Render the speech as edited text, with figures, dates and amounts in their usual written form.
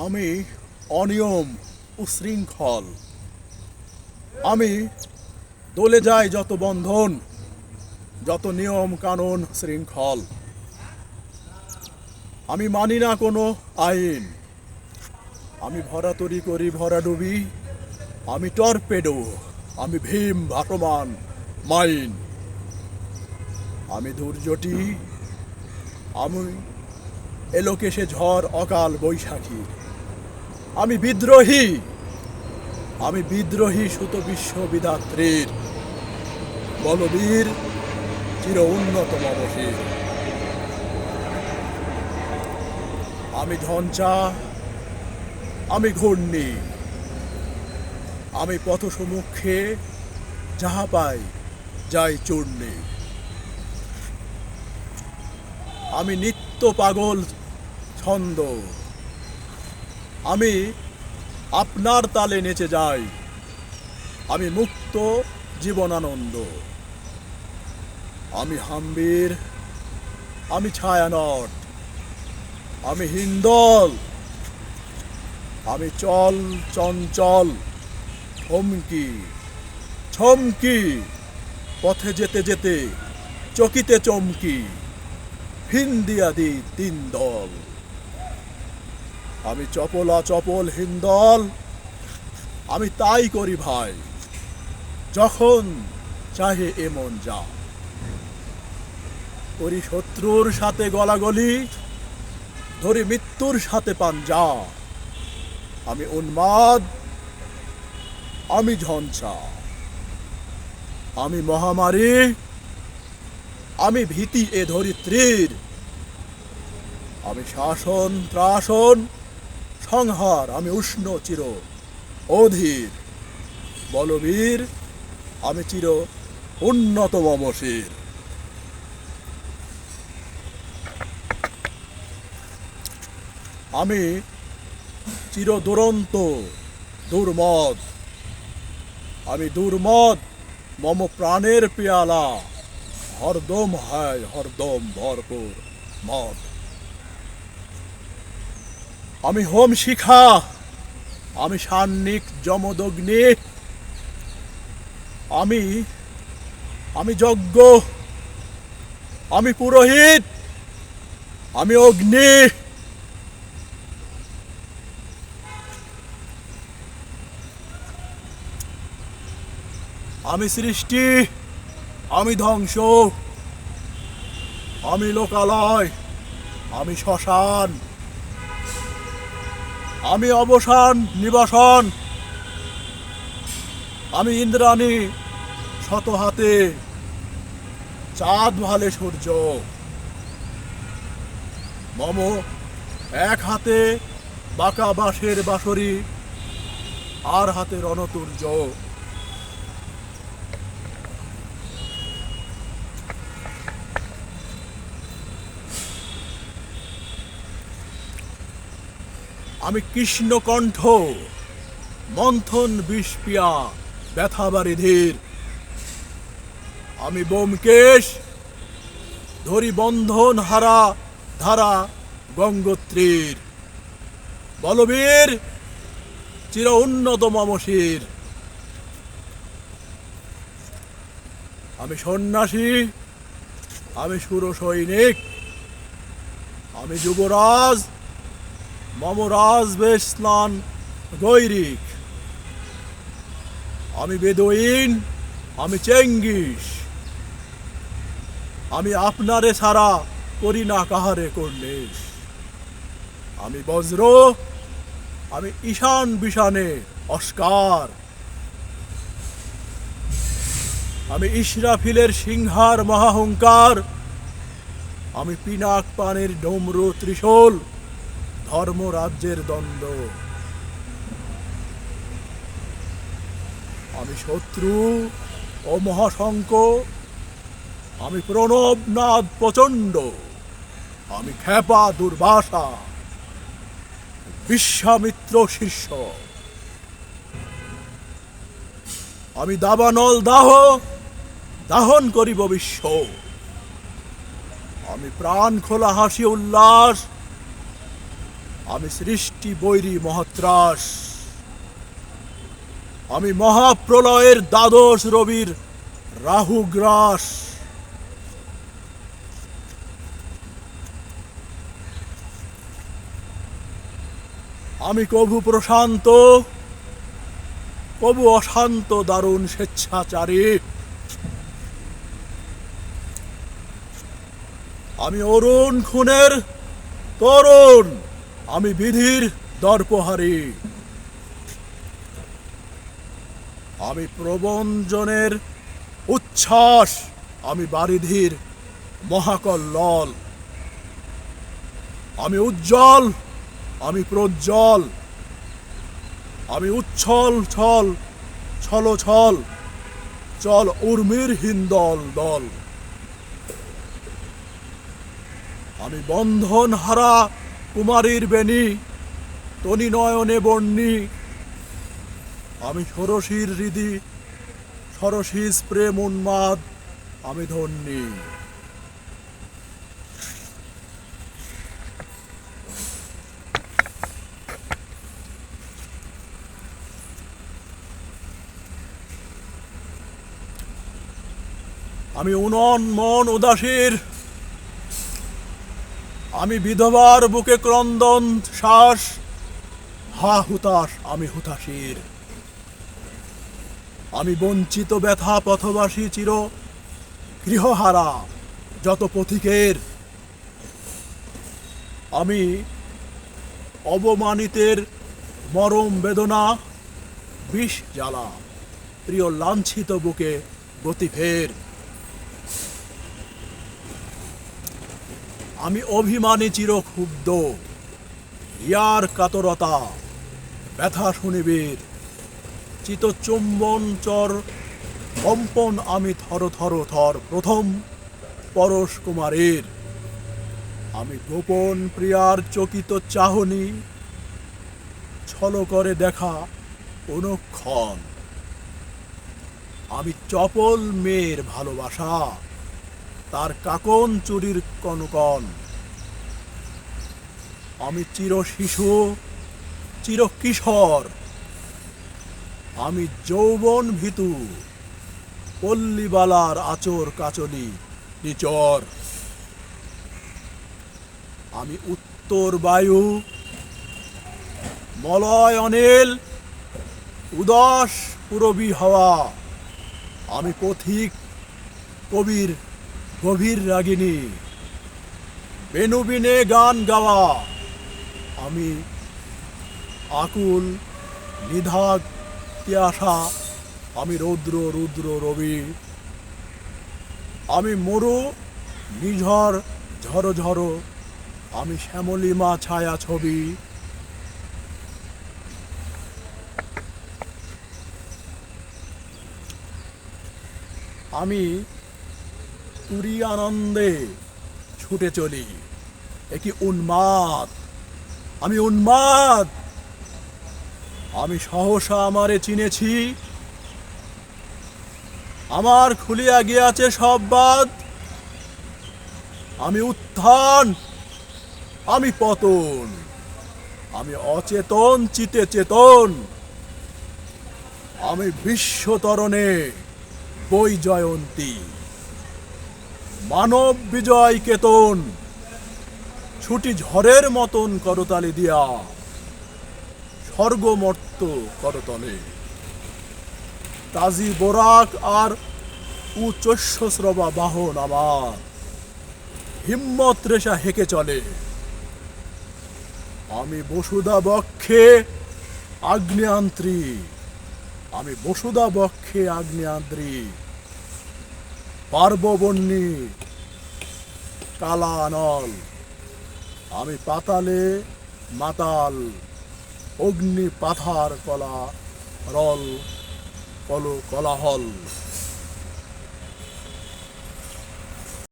আমি অনিয়ম উশৃঙ্খল। আমি দলে যাই যত বন্ধন, যত নিয়ম কানুন শৃঙ্খল। আমি মানি না কোনো আইন। আমি ভরাতরি করি ভরাডুবি। আমি টর্পেডো, আমি ভীম ভাসমান মাইন। আমি দুর্জটি, আমি এলোকেশে ঝড় অকাল বৈশাখীর। আমি বিদ্রোহী, আমি বিদ্রোহী সুত বিশ্ববিধাত্রীর। বলবীর চির উন্নত মমশীর। আমি ঝঞ্ঝা, আমি ঘূর্ণি, আমি পথ সম্মুখে যাহা পাই যাই চূর্ণে। আমি নিত্য পাগল ছন্দ, আমি আপনার তালে নেচে যাই। আমি মুক্ত জীবনানন্দ। আমি হাম্বির, আমি ছায়ানট, আমি হিন্দল, আমি চল চঞ্চল থমকি ছমকি পথে যেতে যেতে চকিতে চমকি হিন্দিয়া দি তিন দল। আমি চপলা চপল হিন্দল, আমি তাই করি ভাই যখন চাহে এমন যা। করি শত্রুর সাথে গলাগলি, ধরি মৃত্যুর সাথে পাঞ্জা। আমি উন্মাদ, আমি ঝঞ্ঝা, আমি মহামারী, আমি ভীতি এ ধরিত্রীর। আমি শাসন ত্রাসন সংহার, আমি উষ্ণ চির অধীর। বলবীর, আমি চির উন্নত মমশির। আমি চির দুরন্ত দুর্মদ, আমি দুর্মদ মম প্রাণের পেয়ালা হরদম হয় হরদম ভরপুর মদ। আমি হোম শিখা, আমি সান্নিক যমদগ্নি, আমি আমি যজ্ঞ, আমি পুরোহিত, আমি অগ্নি। আমি সৃষ্টি, আমি ধ্বংস, আমি লোকালয়, আমি শ্মশান, আমি অবসান নিবাসন, আমি ইন্দ্রাণী শত হাতে, চাঁদ ভালে সূর্য। মম এক হাতে বাঁকা বাঁশের বাঁশরি, আর হাতে রণতুর্য। আমি কৃষ্ণকণ্ঠ, মন্থন বিষ পিয়া ব্যথা বারিধির। আমি ব্যোমকেশ, ধরি বন্ধন হারা ধারা গঙ্গোত্রীর। বলবীর, চির উন্নত মমশির। আমি সন্ন্যাসী, আমি সুর সৈনিক, আমি যুবরাজ, মম রাজবেশ স্নান গৈরিক। আমি বেদুইন, আমি চেঙ্গিস, আমি আপনারে ছাড়া করি না কাহারে করলেশ। আমি বজ্র, আমি ঈশান বিশানে অস্কার, আমি ইসরাফিলের সিংহার মহাহংকার, আমি পিনাক পানের ডমরু ত্রিশূল ধর্মরাজ্যের দ্বন্দ্ব। আমি শত্রু ও মহাশঙ্ক, আমি প্রণবনাদ প্রচণ্ড, আমি ক্ষেপা দুর্বাসা বিশ্বামিত্র শিষ্য। আমি দাবানল দাহ, দাহন করিব বিশ্ব। আমি প্রাণ খোলা হাসি উল্লাস, আমি সৃষ্টি বৈরী মহাত্রাস, আমি মহাপ্রলয়ের দ্বাদশ রবির রাহুগ্রাস। আমি কভু প্রশান্ত, কভু অশান্ত দারুণ স্বেচ্ছাচারী। আমি অরুণ খুনের তরুণ, আমি বিধির দর্পহারী। আমি প্রবঞ্জনের উচ্ছ্বাস, আমি বারিধির মহাকল্লোল। আমি উজ্জ্বল, আমি প্রজ্জ্বল, আমি উচ্ছল ছল ছল ছল চল উর্মির হিন্দল দল। আমি বন্ধন হারা কুমারীর বেণী, তনি নয়নে বর্ণী। আমি ষোড়শীর হৃদি, ষোড়শীর প্রেম উন্মাদ, আমি ধন্যী। আমি উনন মন উদাসীর, আমি বিধবার বুকে ক্রন্দন শ্বাস। হা হুতাশ, আমি হুতাশীর। আমি বঞ্চিত ব্যথা পথবাসী চির গৃহহারা যত পথিকের। আমি অবমানিতের মরম বেদনা বিষ জ্বালা, প্রিয় লাঞ্ছিত বুকে গতিফের। আমি অভিমানী চির ক্ষুব্ধ, ইয়ার কাতরতা ব্যথা শুনিবীর। চিতচুম্বন চর কম্পন, আমি থর থর থর প্রথম পরশ কুমারের। আমি গোপন প্রিয়ার চকিত চাহনি, ছল করে দেখা অনুক্ষণ। আমি চপল মেয়ের ভালোবাসা, তার কাকন চুরির কনকন। আমি চির শিশু, চির কিশোর, আমি যৌবন ভীতু, পল্লীবালার আচর কাচলি নিচর। আমি উত্তর বায়ু, মলয় অনিল, উদাস পুরবী হাওয়া। আমি পথিক কবির গভীর রাগিনী, বেনুবিনে গান গাওয়া। আমি আকুল নিধাগ তিয়াসা, আমি রৌদ্র রুদ্র রবি। আমি মরু নিঝর ঝড়ো ঝড়ো, আমি শ্যামলিমা ছায়া ছবি। আমি তুরি আনন্দে ছুটে চলি, একই উন্মাদ, আমি উন্মাদ। আমি সহসা আমারে চিনেছি, আমার খুলিয়া গিয়াছে সব বাদ। আমি উত্থান, আমি পতন, আমি অচেতন চিতে চেতন। আমি বিশ্বতরণে বই জয়ন্তী, মানব বিজয় কেতন। ছুটি ঝড়ের মতন করতালি দিয়া, স্বর্গমর্ত করতলে। কাজী বোরাক আর উচ্চস্রবা বাহন আমার, হিম্মত রেশা হেঁকে চলে। আমি বসুধা বক্ষে আগ্নেয়ান্ত্রী, আমি বসুধা বক্ষে আগ্নেয়ান্ত্রী। পার্ববর্ণী কালা আনল, আমি পাতালে মাতাল। অগ্নি পাথার কলা রল কল কলাহল।